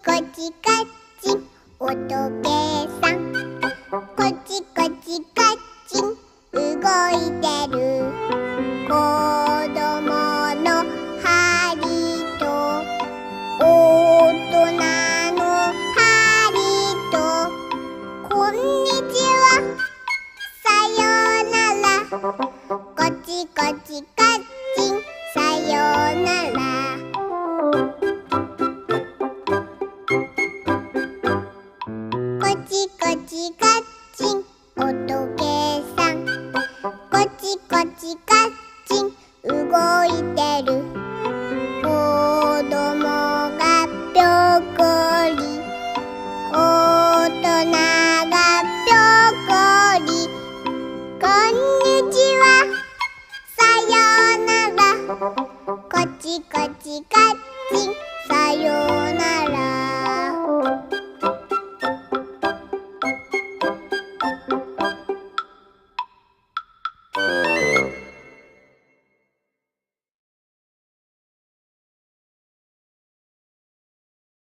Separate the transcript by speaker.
Speaker 1: こちかちおとけさんこちこちかち動いてる子どもの針と大人の針とこんにちはさよならこちこちかちさよならこちこちかっちんおとけさんこちこちかっちん動いてる子どもがぴょこり大人がぴょこりこんにちはさよならこちこちかっちんさよ